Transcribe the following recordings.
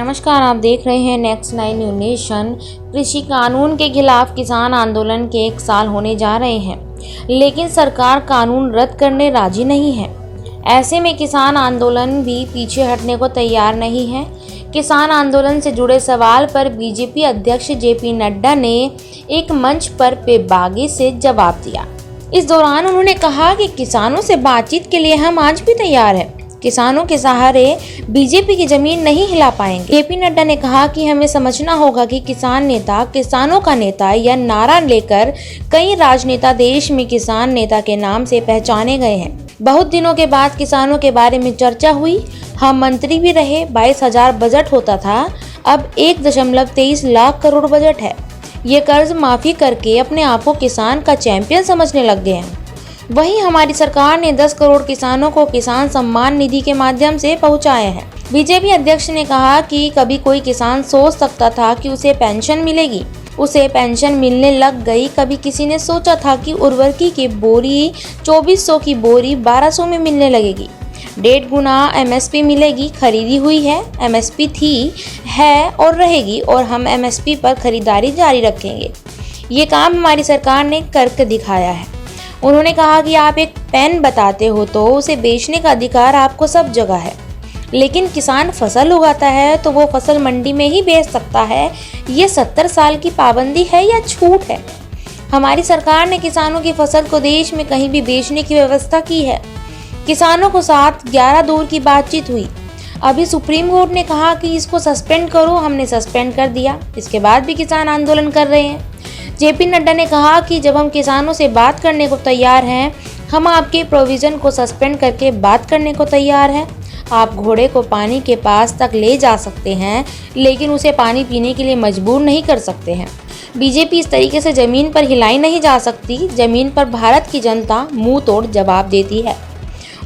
नमस्कार, आप देख रहे हैं नेक्स्ट 9 न्यूज़ नेशन। कृषि कानून के खिलाफ किसान आंदोलन के 1 साल होने जा रहे हैं, लेकिन सरकार कानून रद्द करने राजी नहीं है। ऐसे में किसान आंदोलन भी पीछे हटने को तैयार नहीं है। किसान आंदोलन से जुड़े सवाल पर बीजेपी अध्यक्ष जेपी नड्डा ने एक मंच पर बेबाकी से जवाब दिया। इस दौरान उन्होंने कहा कि किसानों से बातचीत के लिए हम आज भी तैयार हैं। किसानों के सहारे बीजेपी की जमीन नहीं हिला पाएंगे। जेपी नड्डा ने कहा कि हमें समझना होगा कि किसान नेता किसानों का नेता या नारा लेकर कई राजनेता देश में किसान नेता के नाम से पहचाने गए हैं। बहुत दिनों के बाद किसानों के बारे में चर्चा हुई। हम मंत्री भी रहे। 22,000 बजट होता था, अब 1.23 लाख करोड़ बजट है। ये कर्ज माफी करके अपने आप को किसान का चैंपियन समझने लग गए हैं। वहीं हमारी सरकार ने 10 करोड़ किसानों को किसान सम्मान निधि के माध्यम से पहुंचाए हैं। बीजेपी अध्यक्ष ने कहा कि कभी कोई किसान सोच सकता था कि उसे पेंशन मिलेगी, उसे पेंशन मिलने लग गई। कभी किसी ने सोचा था कि उर्वरकी की बोरी 2400 की बोरी 1200 में मिलने लगेगी। 1.5 गुना एमएसपी मिलेगी। खरीदी हुई है, एमएसपी थी, है और रहेगी, और हम एमएसपी पर खरीदारी जारी रखेंगे। ये काम हमारी सरकार ने करके दिखाया है। उन्होंने कहा कि आप एक पेन बताते हो तो उसे बेचने का अधिकार आपको सब जगह है, लेकिन किसान फसल उगाता है तो वो फसल मंडी में ही बेच सकता है। ये 70 साल की पाबंदी है या छूट है? हमारी सरकार ने किसानों की फसल को देश में कहीं भी बेचने की व्यवस्था की है। किसानों को साथ 11 दौर की बातचीत हुई। अभी सुप्रीम कोर्ट ने कहा कि इसको सस्पेंड करो, हमने सस्पेंड कर दिया। इसके बाद भी किसान आंदोलन कर रहे हैं। जेपी नड्डा ने कहा कि जब हम किसानों से बात करने को तैयार हैं, हम आपके प्रोविज़न को सस्पेंड करके बात करने को तैयार हैं। आप घोड़े को पानी के पास तक ले जा सकते हैं, लेकिन उसे पानी पीने के लिए मजबूर नहीं कर सकते हैं। बीजेपी इस तरीके से ज़मीन पर हिलाई नहीं जा सकती। ज़मीन पर भारत की जनता मुंह तोड़ जवाब देती है।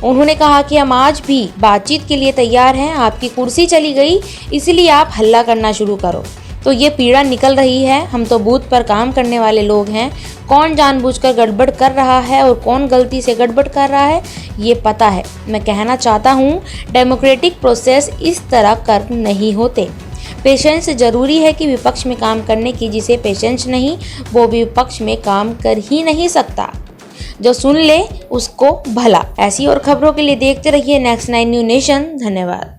उन्होंने कहा कि हम आज भी बातचीत के लिए तैयार हैं। आपकी कुर्सी चली गई, इसलिए आप हल्ला करना शुरू करो तो ये पीड़ा निकल रही है। हम तो बूथ पर काम करने वाले लोग हैं। कौन जानबूझकर गड़बड़ कर रहा है और कौन गलती से गड़बड़ कर रहा है, ये पता है। मैं कहना चाहता हूँ, डेमोक्रेटिक प्रोसेस इस तरह कर नहीं होते। पेशेंस जरूरी है कि विपक्ष में काम करने की, जिसे पेशेंस नहीं वो भी विपक्ष में काम कर ही नहीं सकता। जो सुन ले उसको भला। ऐसी और खबरों के लिए देखते रहिए नेक्स्ट 9 न्यूज़ नेशन। धन्यवाद।